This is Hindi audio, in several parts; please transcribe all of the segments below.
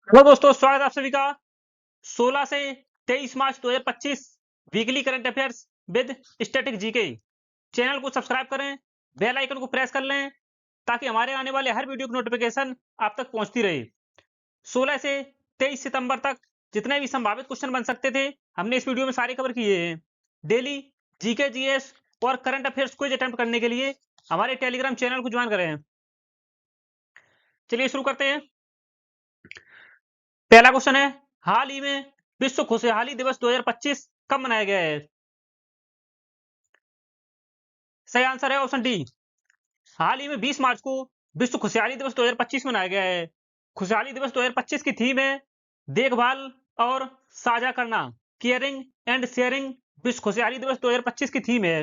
हेलो दोस्तों, स्वागत है आप सभी का 16 से 23 मार्च 2025 weekly current affairs with static GK. Channel को सब्सक्राइब करें, बेल आइकन को प्रेस कर लें ताकि हमारे आने वाले हर वीडियो की नोटिफिकेशन आप तक पहुंचती रहे। 16 से 23 सितंबर तक जितने भी संभावित क्वेश्चन बन सकते थे हमने इस वीडियो में सारे कवर किए हैं। डेली जीके, जीएस और करंट अफेयर्स क्विज अटेम्प्ट करने के लिए हमारे टेलीग्राम चैनल को ज्वाइन करें। चलिए शुरू करते हैं। पहला क्वेश्चन है, हाल ही में विश्व खुशहाली दिवस 2025 कब मनाया गया है? सही आंसर है ऑप्शन डी। हाल ही में 20 मार्च को विश्व खुशहाली दिवस 2025 मनाया गया है। खुशहाली दिवस 2025 की थीम है देखभाल और साझा करना, केयरिंग एंड शेयरिंग। विश्व खुशहाली दिवस 2025 की थीम है।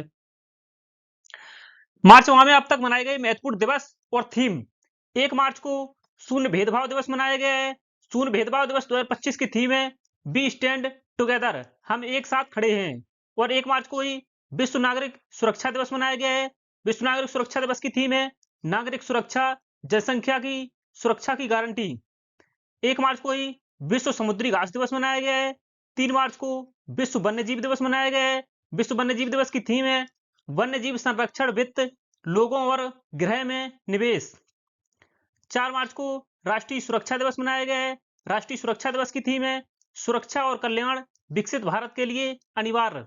मार्च माह में अब तक मनाए गए महत्वपूर्ण दिवस और थीम। 1 मार्च को शून्य भेदभाव दिवस मनाया गया है। शून्य भेदभाव दिवस 2025 की थीम है बी स्टैंड टुगेदर, हम एक साथ खड़े हैं। और 1 मार्च को ही विश्व नागरिक सुरक्षा दिवस मनाया गया है। विश्व नागरिक सुरक्षा दिवस की थीम है नागरिक सुरक्षा, जनसंख्या की सुरक्षा की गारंटी। 1 मार्च को ही विश्व समुद्री घास दिवस मनाया गया है। 3 मार्च को विश्व वन्यजीव दिवस मनाया गया है। विश्व वन्यजीव दिवस की थीम है वन्यजीव संरक्षण, वित्त, लोगों और गृह में निवेश। 4 मार्च को राष्ट्रीय सुरक्षा दिवस मनाया गया है। राष्ट्रीय सुरक्षा दिवस की थीम है सुरक्षा और कल्याण, विकसित भारत के लिए अनिवार्य।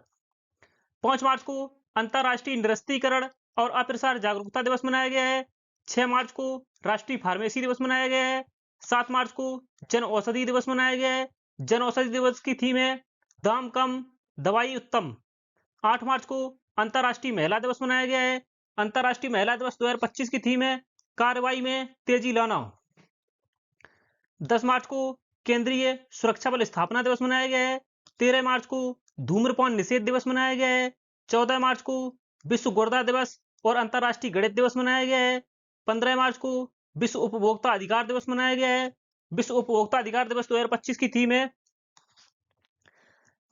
5 मार्च को अंतर्राष्ट्रीय निरस्त्रीकरण और अप्रसार जागरूकता दिवस मनाया गया है। 6 मार्च को राष्ट्रीय फार्मेसी दिवस मनाया गया है। 7 मार्च को जन औषधि दिवस मनाया गया है। जन औषधि दिवस की थीम है दाम कम, दवाई उत्तम। 8 मार्च को अंतर्राष्ट्रीय महिला दिवस मनाया गया है। अंतर्राष्ट्रीय महिला दिवस 2025 की थीम है कार्रवाई में तेजी लाना। 10 मार्च को केंद्रीय सुरक्षा बल स्थापना दिवस मनाया गया है। 13 मार्च को धूम्रपान निषेध दिवस मनाया गया है। 14 मार्च को विश्व गुर्दा दिवस और अंतर्राष्ट्रीय गणित दिवस मनाया गया है। 15 मार्च को विश्व उपभोक्ता अधिकार दिवस मनाया गया है। विश्व उपभोक्ता अधिकार दिवस 2025 की थीम है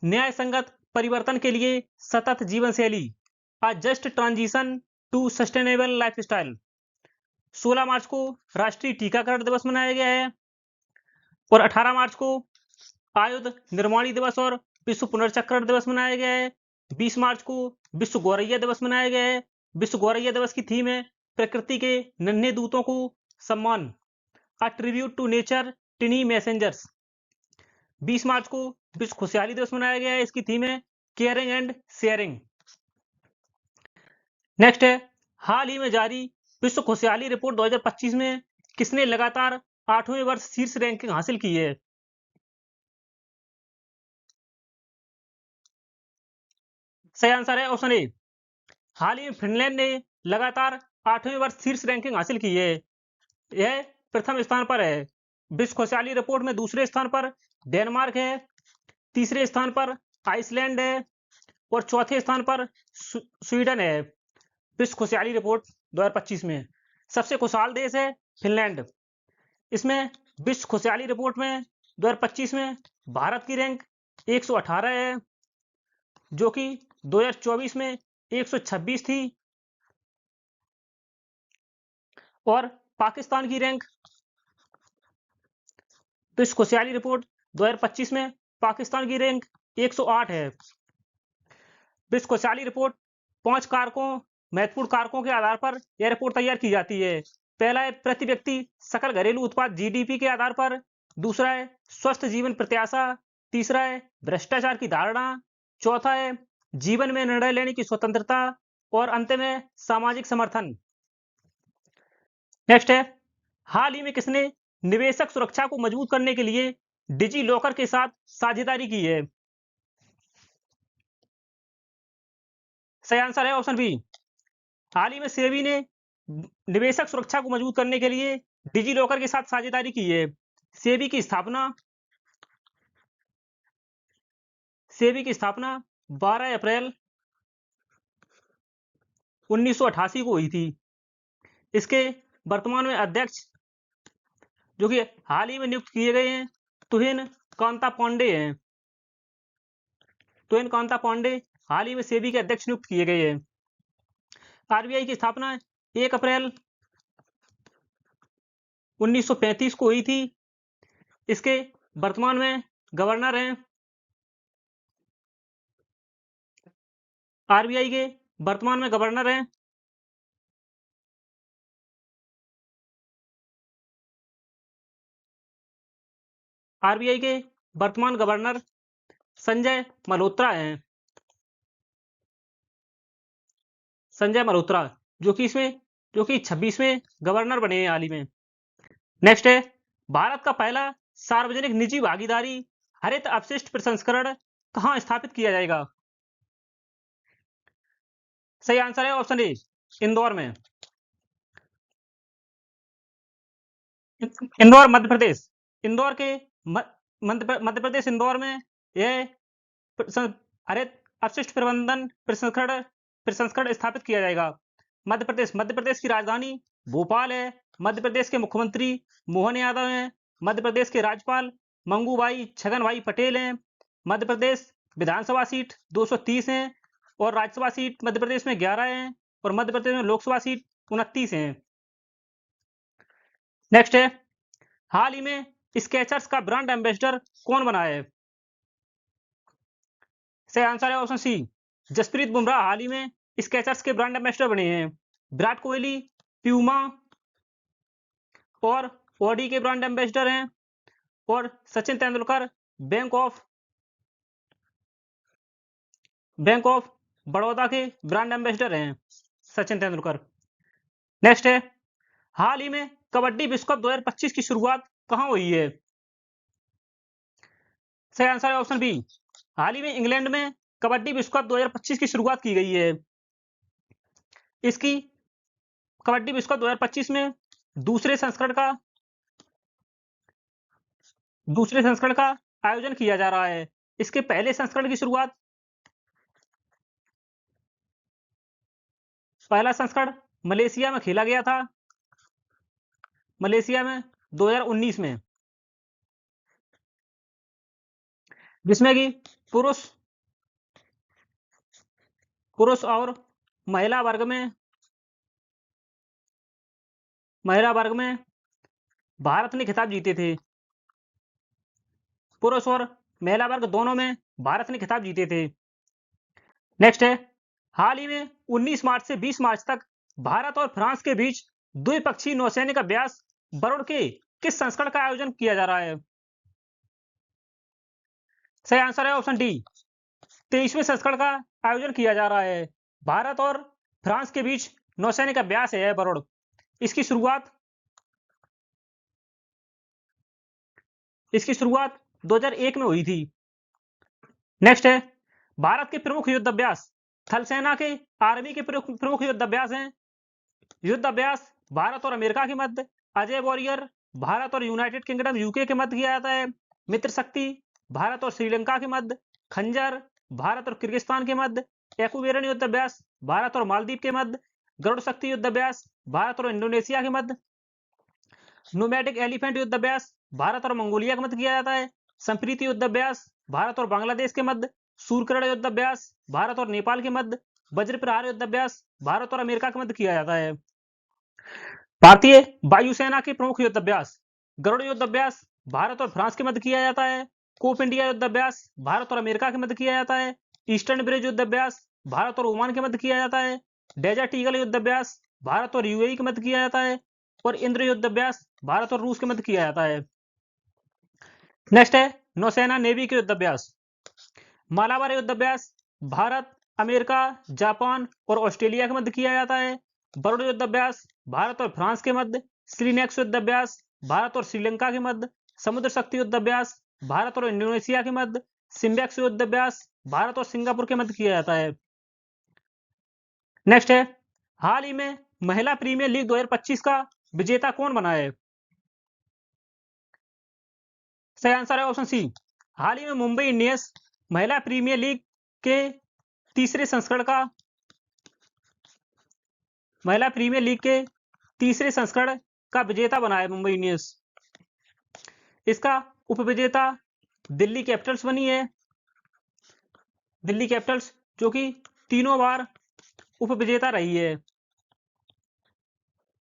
न्याय संगत परिवर्तन के लिए सतत जीवन शैली, a just transition to sustainable lifestyle. 16 मार्च को राष्ट्रीय टीकाकरण दिवस मनाया गया है। और 18 मार्च को आयुध निर्माणी दिवस और विश्व पुनर्चक्रण दिवस मनाया गया है। 20 मार्च को विश्व गौरैया दिवस मनाया गया है। विश्व गौरैया दिवस की थीम है प्रकृति के नन्हे दूतों को सम्मान, a tribute to nature tiny messengers. 20 मार्च को विश्व खुशहाली दिवस मनाया गया है। इसकी थीम है केयरिंग एंड शेयरिंग। नेक्स्ट है, हाल ही में जारी विश्व खुशहाली रिपोर्ट 2025 में किसने लगातार 8वें वर्ष शीर्ष रैंकिंग हासिल की है? सही आंसर है ऑप्शन ए। हाल ही में फिनलैंड ने लगातार 8वें वर्ष शीर्ष रैंकिंग हासिल की है। यह प्रथम स्थान पर है। विश्व खुशहाली रिपोर्ट में दूसरे स्थान पर डेनमार्क है, तीसरे स्थान पर आइसलैंड है और चौथे स्थान पर स्वीडन है। विश्व खुशहाली रिपोर्ट 2025 में सबसे खुशहाल देश है फिनलैंड। इसमें विश्व खुशहाली रिपोर्ट में 2025 में भारत की रैंक 118 है, जो कि 2024 में 126 थी। और पाकिस्तान की रैंक विश्व खुशहाली रिपोर्ट 2025 में पाकिस्तान की रैंक 108 है। विश्व खुशहाली रिपोर्ट 5 कारकों, महत्वपूर्ण कारकों के आधार पर यह रिपोर्ट तैयार की जाती है। पहला है प्रति व्यक्ति सकल घरेलू उत्पाद जीडीपी के आधार पर। दूसरा है स्वस्थ जीवन प्रत्याशा। तीसरा है भ्रष्टाचार की धारणा। चौथा है जीवन में निर्णय लेने की स्वतंत्रता। और अंतिम है सामाजिक समर्थन। नेक्स्ट है, हाल ही में किसने निवेशक सुरक्षा को मजबूत करने के लिए डिजी लॉकर के साथ साझेदारी की है? सही आंसर है ऑप्शन बी। हाल ही में सेबी ने निवेशक सुरक्षा को मजबूत करने के लिए डिजी लॉकर के साथ साझेदारी की है। सेबी की स्थापना सेबी की स्थापना 12 अप्रैल 1988 को हुई थी। इसके वर्तमान में अध्यक्ष जो कि हाल ही में नियुक्त किए गए हैं तुहिन कांता पांडे हैं। तुहिन कांता पांडे हाल ही में सेबी के अध्यक्ष नियुक्त किए गए हैं। आरबीआई की स्थापना 1 अप्रैल 1935 को हुई थी। इसके वर्तमान में गवर्नर हैं। आरबीआई के वर्तमान में गवर्नर हैं आरबीआई के वर्तमान गवर्नर संजय मल्होत्रा हैं। संजय मल्होत्रा जो कि 26वें गवर्नर बने हैं हाल ही में। नेक्स्ट है, भारत का पहला सार्वजनिक निजी भागीदारी हरित अपशिष्ट प्रसंस्करण कहाँ स्थापित किया जाएगा? सही आंसर है ऑप्शन ए, इंदौर में। इंदौर मध्य प्रदेश। इंदौर के मध्य प्रदेश इंदौर में यह हरित अपशिष्ट प्रबंधन प्रसंस्करण स्थापित किया जाएगा। मध्य प्रदेश की राजधानी भोपाल है। मध्य प्रदेश के मुख्यमंत्री मोहन यादव हैं। मध्य प्रदेश के राज्यपाल मंगूभाई छगन भाई पटेल हैं। मध्य प्रदेश विधानसभा सीट 230 हैं और राज्यसभा सीट मध्य प्रदेश में 11 हैं और मध्य प्रदेश में लोकसभा सीट 29 हैं। नेक्स्ट है, हाल ही में स्केचर्स का ब्रांड एम्बेसडर कौन बना है? सही आंसर है ऑप्शन सी, जसप्रीत बुमराह हाल ही में स्केचर्स के ब्रांड एम्बेसडर बने हैं। विराट कोहली प्यूमा और ऑडी के ब्रांड एम्बेसडर हैं और सचिन तेंदुलकर बैंक ऑफ बड़ौदा के ब्रांड एम्बेसडर हैं, सचिन तेंदुलकर। नेक्स्ट है, हाल ही में कबड्डी विश्व कप 2025 की शुरुआत कहां हुई है? सही आंसर है ऑप्शन बी, हाल ही में इंग्लैंड में कबड्डी विश्व कप 2025 की शुरुआत की गई है। इसकी कबड्डी विश्व कप 2025 में दूसरे संस्करण का आयोजन किया जा रहा है। इसके पहले संस्करण की शुरुआत पहला संस्करण मलेशिया में खेला गया था, मलेशिया में 2019 में, जिसमें कि पुरुष और महिला वर्ग में भारत ने खिताब जीते थे। पुरुष और महिला वर्ग दोनों में भारत ने खिताब जीते थे। नेक्स्ट है, हाल ही में 19 मार्च से 20 मार्च तक भारत और फ्रांस के बीच द्विपक्षीय नौसैनिक अभ्यास बरूड के किस संस्करण का आयोजन किया जा रहा है? सही आंसर है ऑप्शन डी, 23वें संस्करण का आयोजन किया जा रहा है। भारत और फ्रांस के बीच नौसैनिक अभ्यास है बरूड। इसकी शुरुआत 2001 में हुई थी। नेक्स्ट है, भारत के प्रमुख युद्ध अभ्यास थल सेना के आर्मी के प्रमुख युद्ध अभ्यास हैं। युद्ध अभ्यास भारत और अमेरिका के मध्य, अजय वॉरियर भारत और यूनाइटेड किंगडम यूके के मध्य किया जाता है। मित्र शक्ति भारत और श्रीलंका के मध्य, खंजर भारत और किर्गिस्तान के मध्य, एक्वेरियन युद्ध अभ्यास भारत और मालदीव के मध्य, गरुड़ शक्ति युद्ध अभ्यास भारत और इंडोनेशिया के मध्य, नोमैडिक एलिफेंट युद्ध अभ्यास भारत और मंगोलिया के मध्य किया जाता है। संप्रीति युद्ध अभ्यास भारत और बांग्लादेश के मध्य, सूर्यकिरण युद्ध अभ्यास भारत और नेपाल के मध्य, वज्र प्रहार युद्ध अभ्यास भारत और अमेरिका के मध्य किया जाता है। भारतीय वायुसेना के प्रमुख युद्ध अभ्यास गरुड़ युद्ध अभ्यास भारत और फ्रांस के मध्य किया जाता है। कोप इंडिया युद्ध अभ्यास भारत और अमेरिका के मध्य किया जाता है। ईस्टर्न ब्रिज युद्ध अभ्यास भारत और ओमान के मध्य किया जाता है। डेजर्ट ईगल युद्ध अभ्यास भारत और यूएई के मध्य किया जाता है और इंद्र युद्ध अभ्यास भारत और रूस के मध्य किया जाता है। नेक्स्ट है, नौसेना नेवी के युद्ध अभ्यास। मालाबार युद्ध अभ्यास भारत, अमेरिका, जापान और ऑस्ट्रेलिया के मध्य किया जाता है। बरूड युद्ध अभ्यास भारत और फ्रांस के मध्य। श्रीनेक्स युद्ध अभ्यास भारत और श्रीलंका के मध्य। समुद्र शक्ति युद्ध अभ्यास भारत और इंडोनेशिया के मध्य। सिम्बैक्स युद्ध अभ्यास भारत और सिंगापुर के मध्य किया जाता है। नेक्स्ट है, हाल ही में महिला प्रीमियर लीग 2025 का विजेता कौन बना है? सही आंसर है ऑप्शन सी, हाल ही में मुंबई इंडियंस महिला प्रीमियर लीग के तीसरे संस्करण का विजेता बना है मुंबई इंडियंस। इसका उपविजेता दिल्ली कैपिटल्स बनी है। दिल्ली कैपिटल्स जो कि तीनों बार उपविजेता रही है,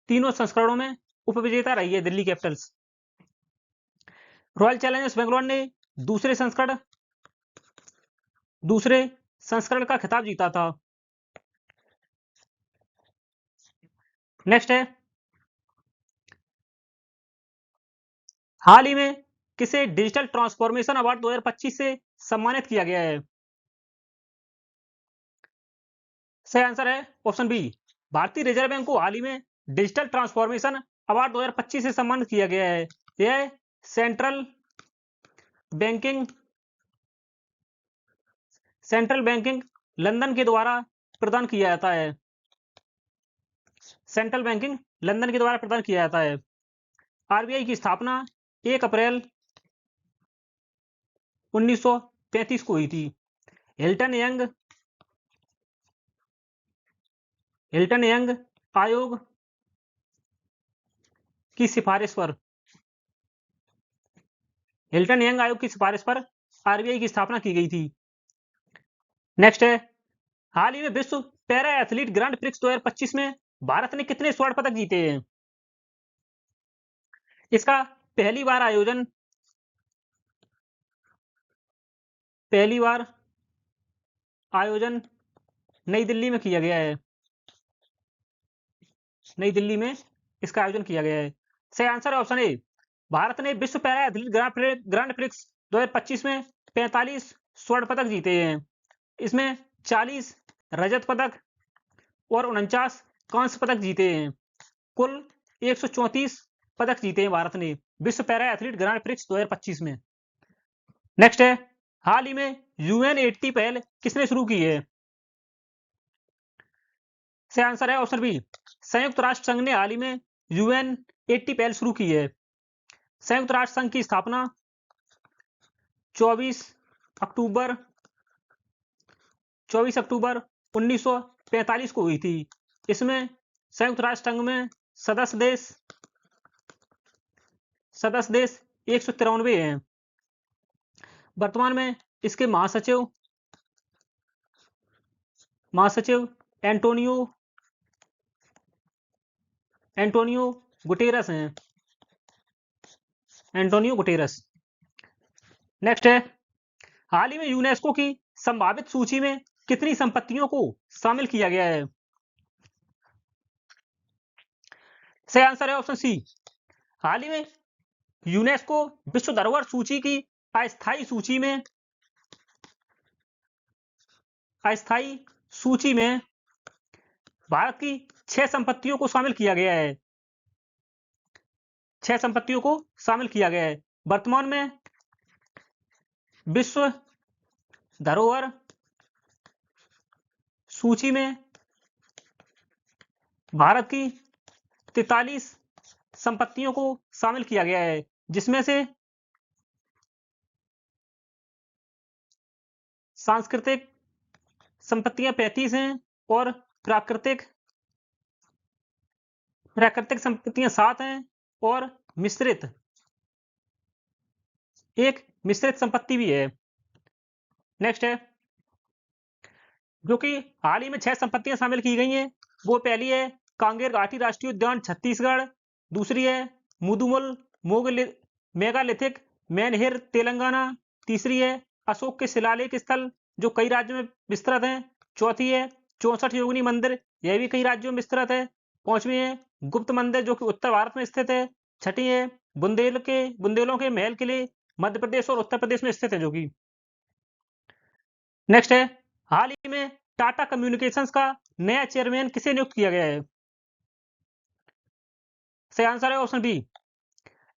तीनों संस्करणों में उपविजेता रही है Delhi Capitals. Royal Challengers Bangalore ने दूसरे संस्करण का खिताब जीता था। नेक्स्ट है, हाल ही में किसे डिजिटल ट्रांसफॉर्मेशन अवार्ड 2025 से सम्मानित किया गया है? सही आंसर है ऑप्शन बी, भारतीय रिजर्व बैंक को हाल ही में डिजिटल ट्रांसफॉर्मेशन अवार्ड 2025 से सम्मानित किया गया है। यह सेंट्रल बैंकिंग लंदन के द्वारा प्रदान किया जाता है। सेंट्रल बैंकिंग लंदन के द्वारा प्रदान किया जाता है। आरबीआई की स्थापना 1 अप्रैल 1933 को हुई थी। हिल्टन यंग आयोग की सिफारिश पर आरबीआई की स्थापना की गई थी। नेक्स्ट है, हाल ही में विश्व पैरा एथलीट ग्रांड प्रिक्स 2025 में भारत ने कितने स्वर्ण पदक जीते हैं? इसका पहली बार आयोजन नई दिल्ली में किया गया है। नई दिल्ली में इसका आयोजन किया गया है। सही आंसर है ऑप्शन ए, भारत ने विश्व पैरा एथलीट ग्रांड प्रिक्स 2025 में 45 स्वर्ण पदक जीते हैं। इसमें 40 रजत पदक और 49 कांस्य पदक जीते हैं। कुल 134 पदक जीते हैं भारत ने विश्व पैरा एथलीट ग्रांड प्रिक्स 2025 में। नेक्स्ट है, हाल ही में UN80 पहल किसने शुरू की है? सही आंसर है ऑप्शन बी, संयुक्त राष्ट्र संघ ने हाल ही में UN80 पहल शुरू की है। संयुक्त राष्ट्र संघ की स्थापना 24 अक्टूबर 1945 को हुई थी। इसमें संयुक्त राष्ट्र संघ में सदस्य देश 193 हैं। वर्तमान में इसके महासचिव एंटोनियो गुटेरस हैं। नेक्स्ट है, हाल ही में यूनेस्को की संभावित सूची में कितनी संपत्तियों को शामिल किया गया है? सही आंसर है ऑप्शन सी, हाल ही में यूनेस्को विश्व धरोहर सूची की अस्थायी सूची में भारत की 6 संपत्तियों को शामिल किया गया है। 6 संपत्तियों को शामिल किया गया है। वर्तमान में विश्व धरोहर सूची में भारत की 43 संपत्तियों को शामिल किया गया है, जिसमें से सांस्कृतिक संपत्तियां 35 हैं और प्राकृतिक संपत्तियां 7 हैं और एक मिश्रित संपत्ति भी है। नेक्स्ट है, जो कि हाल ही में 6 संपत्तियां शामिल की गई हैं। वो पहली है कांगेर घाटी राष्ट्रीय उद्यान छत्तीसगढ़, दूसरी है मुदुमुल मेगालिथिक मैनहिर तेलंगाना, तीसरी है अशोक के शिलालेख स्थल जो कई राज्यों में विस्तृत हैं, चौथी है 64 योगिनी मंदिर, यह भी कई राज्यों में विस्तृत है, पांचवी है गुप्त मंदिर जो कि उत्तर भारत में स्थित है, छठी है बुंदेलों के महल किले मध्य प्रदेश और उत्तर प्रदेश में स्थित है जो कि। नेक्स्ट है, हाल ही में टाटा कम्युनिकेशंस का नया चेयरमैन किसे नियुक्त किया गया है? सही आंसर है ऑप्शन बी,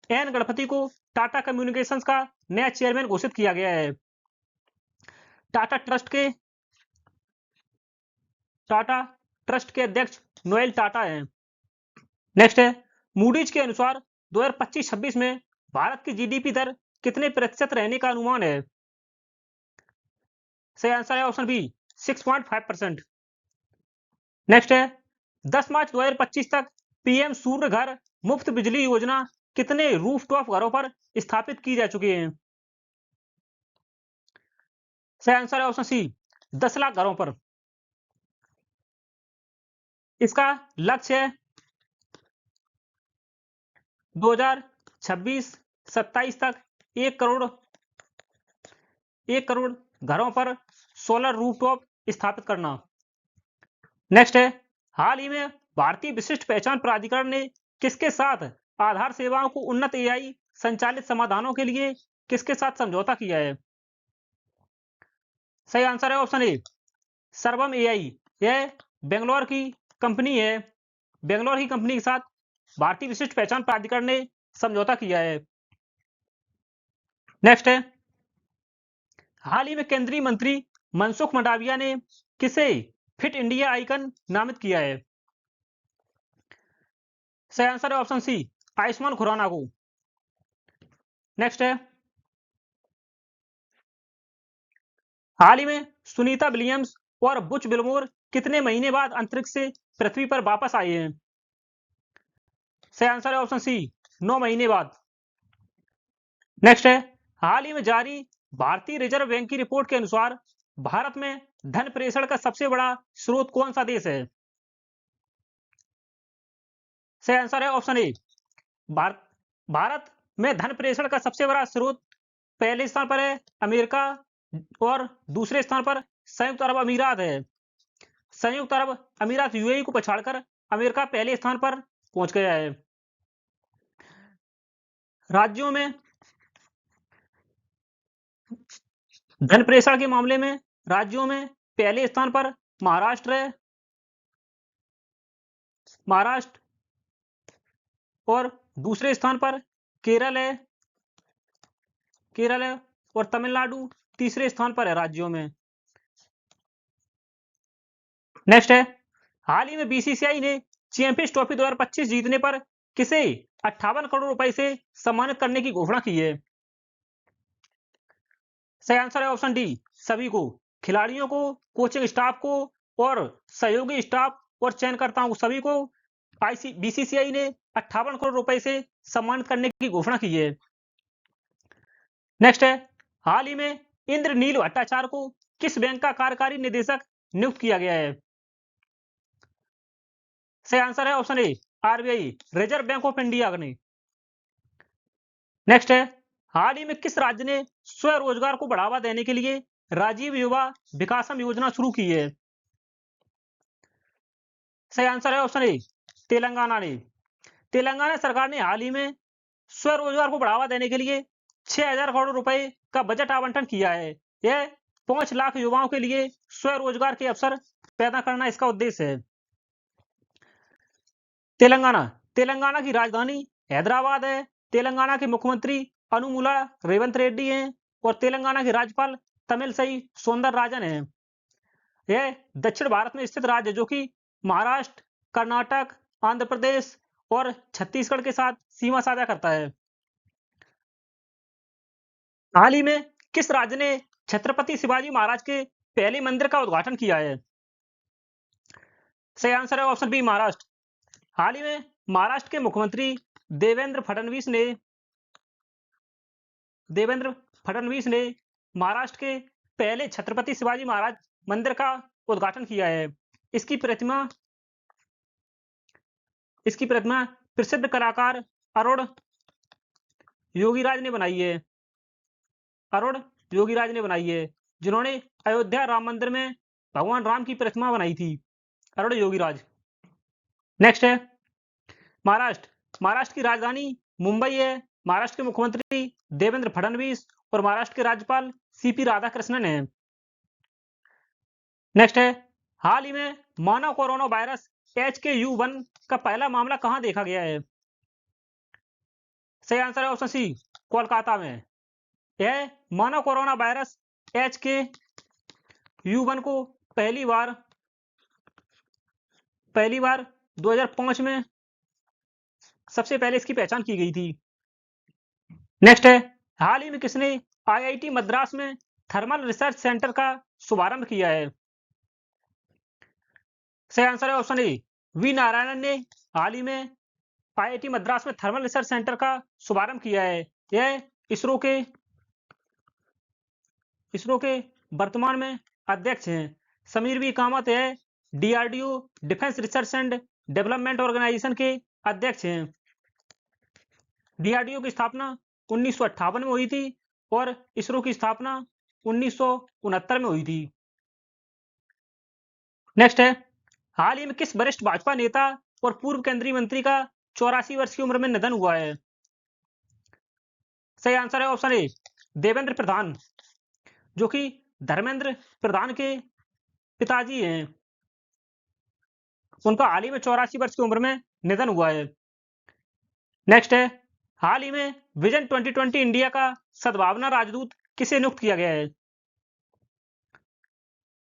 एन गणपति को टाटा कम्युनिकेशंस का नया चेयरमैन घोषित किया गया है। टाटा ट्रस्ट के अध्यक्ष नोएल टाटा हैं। नेक्स्ट है, मूडीज के अनुसार 2025-26 में भारत की जीडीपी दर कितने प्रतिशत रहने का अनुमान है? सही आंसर है ऑप्शन बी, 6.5%। नेक्स्ट है, 10 मार्च 2025 तक पीएम सूर्य घर मुफ्त बिजली योजना कितने रूफटॉप घरों पर स्थापित की जा चुकी है? सही आंसर है ऑप्शन सी, 10 लाख घरों पर। इसका लक्ष्य है 2026-27 तक 1 करोड़ घरों पर सोलर रूफटॉप स्थापित करना। नेक्स्ट है, हाल ही में भारतीय विशिष्ट पहचान प्राधिकरण ने किसके साथ आधार सेवाओं को उन्नत एआई संचालित समाधानों के लिए किसके साथ समझौता किया है? सही आंसर है ऑप्शन ए, सर्वम एआई। यह बेंगलोर की कंपनी है। बेंगलोर की कंपनी के साथ भारतीय विशिष्ट पहचान प्राधिकरण ने समझौता किया है। नेक्स्ट है, हाल ही में केंद्रीय मंत्री मनसुख मंडाविया ने किसे फिट इंडिया आइकन नामित किया है? सही आंसर है ऑप्शन सी, आयुष्मान खुराना को। नेक्स्ट है, हाल ही में सुनीता विलियम्स और बुच विल्मोर कितने महीने बाद अंतरिक्ष से पृथ्वी पर वापस आए हैं? सही आंसर है ऑप्शन सी, 9 महीने बाद। नेक्स्ट है, हाल ही में जारी भारतीय रिजर्व बैंक की रिपोर्ट के अनुसार भारत में धन प्रेषण का सबसे बड़ा स्रोत कौन सा देश है? सही आंसर है ऑप्शन ए, भारत में धन प्रेषण का सबसे बड़ा स्रोत पहले स्थान पर है अमेरिका और दूसरे स्थान पर संयुक्त अरब अमीरात है। संयुक्त अरब अमीरात यूएई को पछाड़कर अमेरिका पहले स्थान पर पहुंच गया है। राज्यों में धन प्रेषण के मामले में राज्यों में पहले स्थान पर महाराष्ट्र है। महाराष्ट्र और दूसरे स्थान पर केरल है। केरल है और तमिलनाडु तीसरे स्थान पर है राज्यों में। नेक्स्ट है, हाल ही में बीसीसीआई ने चैंपियंस ट्रॉफी 2025 जीतने पर किसे 58 करोड़ रुपए से सम्मानित करने की घोषणा की है? सही आंसर है ऑप्शन डी, सभी को, खिलाड़ियों को, कोचिंग स्टाफ को और सहयोगी स्टाफ और चयनकर्ताओं को, सभी को बीसीसीआई ने 58 करोड़ रुपए से सम्मानित करने की घोषणा की है। नेक्स्ट है, हाल ही में इंद्रनील भट्टाचार्य को किस बैंक का कार्यकारी निदेशक नियुक्त किया गया है? सही आंसर है option A, RBI, reserve bank of India ने। नेक्स्ट है, हाल ही में किस राज्य ने स्वरोजगार को बढ़ावा देने के लिए राजीव युवा विकासम योजना शुरू की है? सही आंसर है ऑप्शन ए, तेलंगाना ने। तेलंगाना सरकार ने हाल ही में स्वरोजगार को बढ़ावा देने के लिए 6000 करोड़ रुपए का बजट आवंटन किया है। यह 5 लाख युवाओं के लिए स्वरोजगार के अवसर पैदा करना इसका उद्देश्य है। तेलंगाना की राजधानी हैदराबाद है। तेलंगाना के मुख्यमंत्री अनुमुला रेवंत रेड्डी हैं और तेलंगाना के राज्यपाल तमिलसाई सौंदरराजन हैं। यह दक्षिण भारत में स्थित राज्य है जो कि महाराष्ट्र, कर्नाटक, आंध्र प्रदेश और छत्तीसगढ़ के साथ सीमा साझा करता है। हाल ही में किस राज्य ने छत्रपति शिवाजी महाराज के पहले मंदिर का उद्घाटन किया है? सही आंसर है ऑप्शन बी, महाराष्ट्र। हाल ही में महाराष्ट्र के मुख्यमंत्री देवेंद्र फडणवीस ने महाराष्ट्र के पहले छत्रपति शिवाजी महाराज मंदिर का उद्घाटन किया है। इसकी प्रतिमा प्रसिद्ध कलाकार अरुण योगीराज ने बनाई है। जिन्होंने अयोध्या राम मंदिर में भगवान राम की प्रतिमा बनाई थी, अरुण योगीराज। नेक्स्ट है, महाराष्ट्र की राजधानी मुंबई है। महाराष्ट्र के मुख्यमंत्री देवेंद्र फडणवीस और महाराष्ट्र के राज्यपाल सीपी राधाकृष्णन हैं। नेक्स्ट है, हाल ही में मानव कोरोना वायरस HKU1 का पहला मामला कहां देखा गया है? सही आंसर है ऑप्शन सी, कोलकाता में। यह मानव कोरोना वायरस HKU1 को पहली बार 2005 में सबसे पहले इसकी पहचान की गई थी। नेक्स्ट है, हाल ही में किसने IIT मद्रास में थर्मल रिसर्च सेंटर का शुभारंभ किया है? सही आंसर है ऑप्शन ए, वी नारायणन ने हाल ही में IIT मद्रास में थर्मल रिसर्च सेंटर का शुभारंभ किया है। यह इसरो के वर्तमान में अध्यक्ष हैं। समीर वी कामत है DRDO defence research and development organisation के अध्यक्ष हैं। DRDO की स्थापना 1958 में हुई थी और इसरो की स्थापना 1969 में हुई थी। नेक्स्ट है, हाल ही में किस वरिष्ठ भाजपा नेता और पूर्व केंद्रीय मंत्री का 84 वर्ष की उम्र में निधन हुआ है? सही आंसर है ऑप्शन ए, देवेंद्र प्रधान, जो कि धर्मेंद्र प्रधान के पिताजी हैं। उनका हाल ही में 84 वर्ष की उम्र में निधन हुआ है। नेक्स्ट है, हाल ही में विजन 2020 इंडिया का सद्भावना राजदूत किसे नियुक्त किया गया है?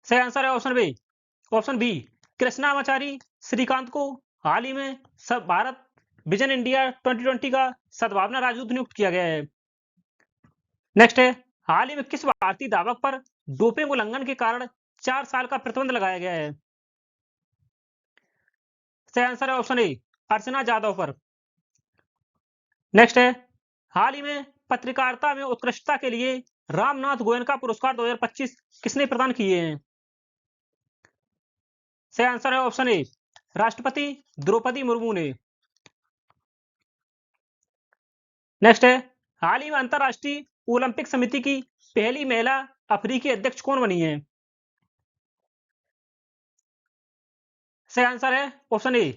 सही आंसर है ऑप्शन बी, कृष्णामाचारी श्रीकांत को हाल ही में सब भारत विजन इंडिया 2020 का सद्भावना राजदूत नियुक्त किया गया है। नेक्स्ट है, हाल ही में किस भारतीय धावक पर डोपिंग उल्लंघन के कारण 4 साल का प्रतिबंध लगाया गया है? सही आंसर है ऑप्शन ए, अर्चना जाधव पर। नेक्स्ट है, हाल ही में पत्रकारिता में उत्कृष्टता के लिए रामनाथ गोयनका पुरस्कार 2025 किसने प्रदान किए हैं? सही आंसर है ऑप्शन ए, राष्ट्रपति द्रौपदी मुर्मू ने। नेक्स्ट है, हाल ही में अंतरराष्ट्रीय ओलंपिक समिति की पहली महिला अफ्रीकी अध्यक्ष कौन बनी है? सही आंसर है ऑप्शन ए,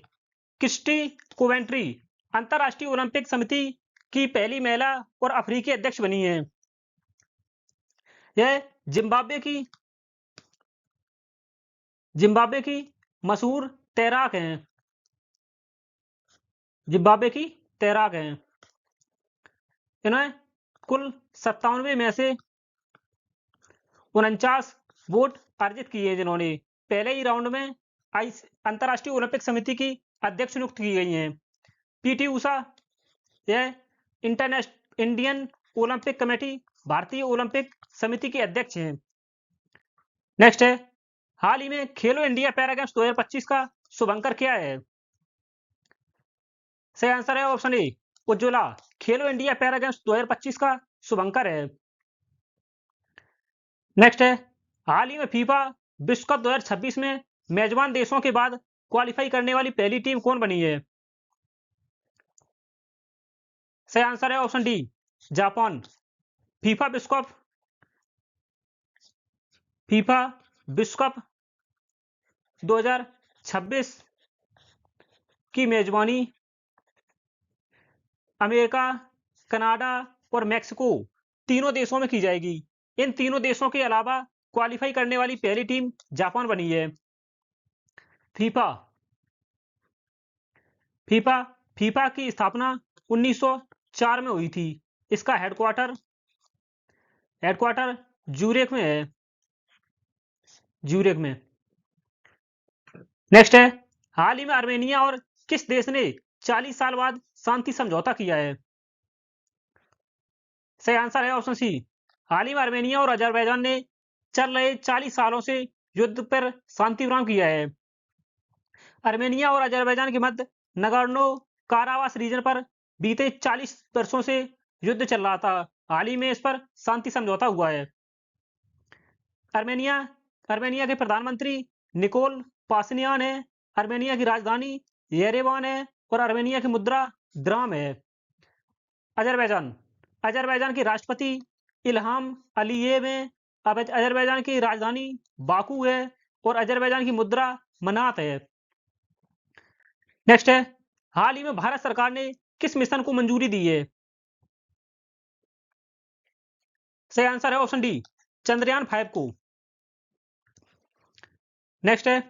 क्रिस्टी कोवेंट्री अंतरराष्ट्रीय ओलंपिक समिति की पहली महिला और अफ्रीकी अध्यक्ष बनी है। यह जिम्बाब्वे की मशहूर तैराक हैं। जिम्बाब्वे की तैराक हैं। इन्होंने कुल 97 में से 49 वोट अर्जित किए, जिन्होंने पहले ही राउंड में अंतरराष्ट्रीय ओलंपिक समिति की अध्यक्ष नियुक्त की गई हैं। पीटी उषा यह इंडियन ओलंपिक कमेटी भारतीय ओलंपिक समिति के अध्यक्ष हैं। नेक्स्ट है, हाल ही में खेलो इंडिया पैरा गेम्स 2025 का शुभंकर क्या है? सही आंसर है option A, Ujjwala Khelo India para games 2025 का शुभंकर है। नेक्स्ट है, हाल ही में फीफा विश्व कप 2026 में मेजबान देशों के बाद क्वालिफाई करने वाली पहली टीम कौन बनी है? सही आंसर है ऑप्शन डी, जापान। फीफा विश्व कप 2026 की मेजबानी अमेरिका, कनाडा और मैक्सिको तीनों देशों में की जाएगी। इन तीनों देशों के अलावा क्वालिफाई करने वाली पहली टीम जापान बनी है। फीफा की स्थापना 1904 में हुई थी। इसका हेडक्वार्टर ज्यूरिख में है। नेक्स्ट है, हाल ही में आर्मेनिया और किस देश ने 40 साल बाद शांति समझौता किया है? सही आंसर है ऑप्शन सी, हाल ही में आर्मेनिया और अजरबैजान ने चल रहे 40 सालों से युद्ध पर शांति विराम किया है। आर्मेनिया और अजरबैजान के मध्य नगोर्नो काराबाख रीजन पर बीते 40 वर्षों से युद्ध चल रहा था। हाल ही में इस पर शांति समझौता हुआ है। आर्मेनिया के प्रधानमंत्री निकोल पाशिनियान है। आर्मेनिया की राजधानी येरेवान है और आर्मेनिया की मुद्रा द्राम है। अजरबैजान के राष्ट्रपति इल्हाम अलीयेव है। अजरबैजान की राजधानी बाकू है और अजरबैजान की मुद्रा मनात है। नेक्स्ट है, हाल ही में भारत सरकार ने किस मिशन को मंजूरी दी है? सही आंसर है ऑप्शन डी, चंद्रयान 5 को। नेक्स्ट है,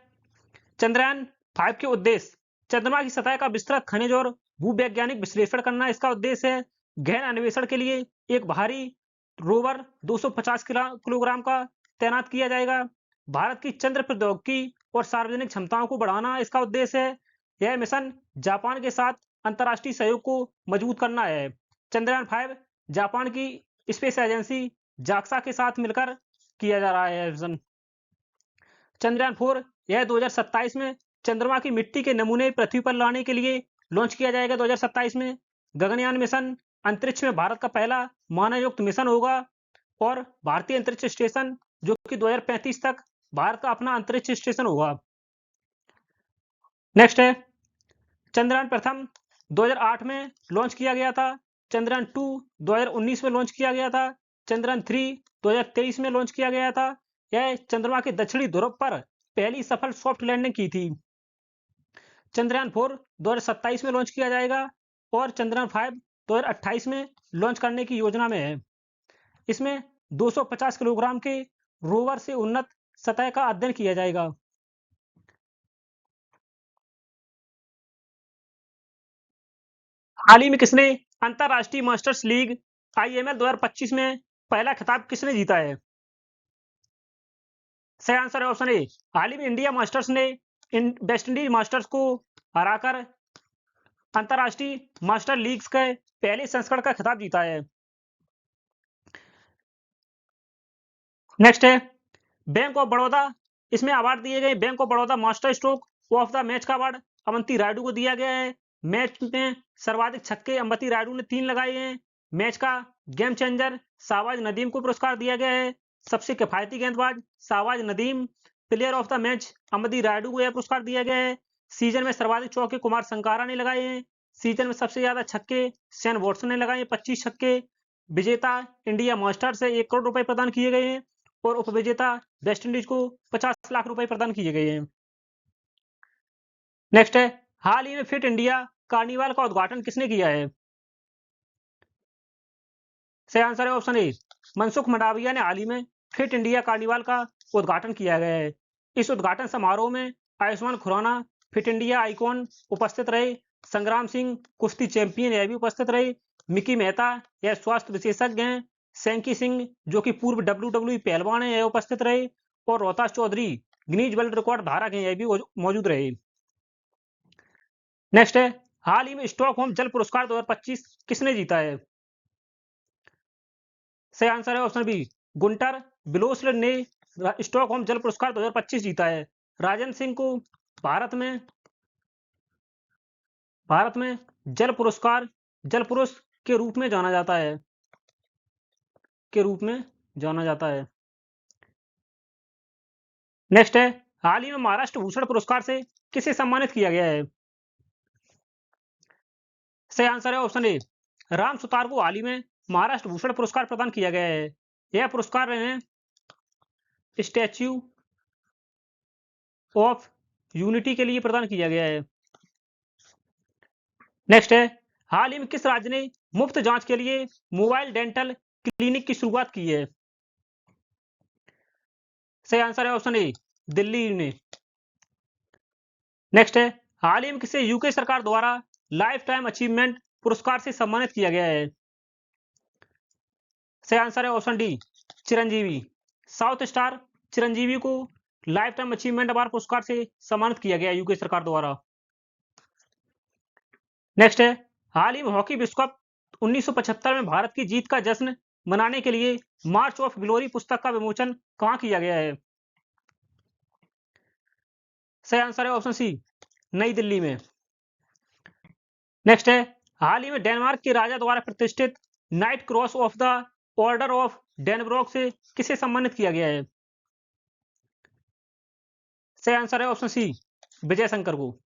चंद्रयान 5 के उद्देश्य चंद्रमा की सतह का विस्तृत खनिज और भूवैज्ञानिक विश्लेषण करना इसका उद्देश्य है। गहन अन्वेषण के लिए एक भारी रोवर 250 किलोग्राम का तैनात किया जाएगा। भारत की चंद्र प्रौद्योगिकी और सार्वजनिक क्षमताओं को बढ़ाना इसका उद्देश्य है। यह मिशन जापान के साथ अंतर्राष्ट्रीय सहयोग को मजबूत करना है। चंद्रयान 5 जापान की स्पेस एजेंसी जाक्सा के साथ मिलकर किया जा रहा है मिशन। चंद्रयान 4 यह 2027 में चंद्रमा की मिट्टी के नमूने पृथ्वी पर लाने के लिए लॉन्च किया जाएगा। 2027 में गगनयान मिशन अंतरिक्ष में भारत का पहला मानवयुक्त मिशन होगा और भारतीय अंतरिक्ष स्टेशन जो कि 2035 तक भारत का अपना अंतरिक्ष स्टेशन होगा। नेक्स्ट है, चंद्रयान प्रथम 2008 में लॉन्च किया गया था। चंद्रयान 2 2019 में लॉन्च किया गया था। चंद्रयान 3 2023 में लॉन्च किया गया था। यह चंद्रमा के दक्षिणी ध्रुव पर पहली सफल सॉफ्ट लैंडिंग की थी। चंद्रयान 4 2027 में लॉन्च किया जाएगा और चंद्रयान 5 2028 में लॉन्च करने की योजना में है। इसमें 250 किलोग्राम के रोवर से उन्नत सतह का अध्ययन किया जाएगा। हाल ही में किसने अंतरराष्ट्रीय मास्टर्स लीग IML 2025 में पहला खिताब किसने जीता है? सही आंसर है ऑप्शन ए। हाल ही में इंडिया मास्टर्स ने वेस्ट इंडीज मास्टर्स को हराकर अंतरराष्ट्रीय मास्टर लीग्स के पहले संस्करण का खिताब जीता है। नेक्स्ट है बैंक ऑफ बड़ौदा, इसमें अवार्ड दिए गए। Bank of Baroda master stroke of the match का अवार्ड अवंती रायडू को दिया गया है। मैच में सर्वाधिक छक्के अवंती रायडू ने 3 लगाए हैं। मैच का गेम चेंजर शाहबाज नदीम को पुरस्कार दिया गया है। सबसे किफायती गेंदबाज Shahbaz Nadeem, player of the match Avanti Rayudu को यह पुरस्कार दिया गया है। सीजन में सर्वाधिक चौके कुमार संकारा ने लगाए हैं। सीजन में सबसे ज्यादा छक्के शेन वॉटसन ने लगाए 25 छक्के। विजेता इंडिया मास्टर से 1 करोड़ रुपए प्रदान किए गए हैं और उपविजेता वेस्ट इंडीज को 50 लाख रुपए प्रदान किए गए हैं। नेक्स्ट है हाल ही में फिट इंडिया कार्निवाल का उद्घाटन किसने किया है? सही आंसर है ऑप्शन ए। मनसुख मंडाविया ने हाल ही में फिट इंडिया कार्निवाल का उद्घाटन किया गया है। इस उद्घाटन समारोह में Ayushmann Khurrana fit India icon उपस्थित रहे। संग्राम सिंह कुश्ती चैंपियन यह भी उपस्थित रहे। मिकी मेहता यह स्वास्थ्य विशेषज्ञ हैं। सैंकी सिंह जो कि पूर्व WWE पहलवान है यह उपस्थित रहे और Rohtas Chaudhary Guinness world record धारक हैं यह भी मौजूद रहे। नेक्स्ट है हाल ही में स्टॉकहोम जल पुरस्कार 2025 किसने जीता है? सही आंसर है ऑप्शन बी। गुंटर बिलोसलेड ने स्टॉकहोम जल पुरस्कार 2025 जीता है। राजन सिंह को भारत में जल पुरुष के रूप में जाना जाता है। नेक्स्ट है हाल ही में महाराष्ट्र भूषण पुरस्कार से किसे सम्मानित किया गया है? सही आंसर है ऑप्शन ए। राम सुतार को हाल ही में महाराष्ट्र भूषण पुरस्कार प्रदान किया गया है। यह पुरस्कार इन्हें स्टैच्यू ऑफ यूनिटी के लिए प्रदान किया गया है। नेक्स्ट है हाल ही में किस राज्य ने मुफ्त जांच के लिए मोबाइल डेंटल क्लिनिक की शुरुआत की है? सही आंसर है ऑप्शन ए दिल्ली ने। नेक्स्ट है हाल ही में किसे यूके सरकार द्वारा लाइफ टाइम अचीवमेंट पुरस्कार से सम्मानित किया गया है? सही आंसर है option D Chiranjeevi. South star Chiranjeevi को लाइफ टाइम अचीवमेंट अवार्ड पुरस्कार से सम्मानित किया गया यूके सरकार द्वारा। नेक्स्ट है हाल ही में हॉकी विश्व कप 1975 में भारत की जीत का जश्न मनाने के लिए मार्च ऑफ ग्लोरी पुस्तक का विमोचन कहां किया गया है? सही आंसर है ऑप्शन सी नई दिल्ली में। नेक्स्ट है हाल ही में डेनमार्क के राजा द्वारा प्रतिष्ठित knight cross of the order of Dannebrog से किसे सम्मानित किया गया है? सही आंसर है ऑप्शन सी विजय शंकर को।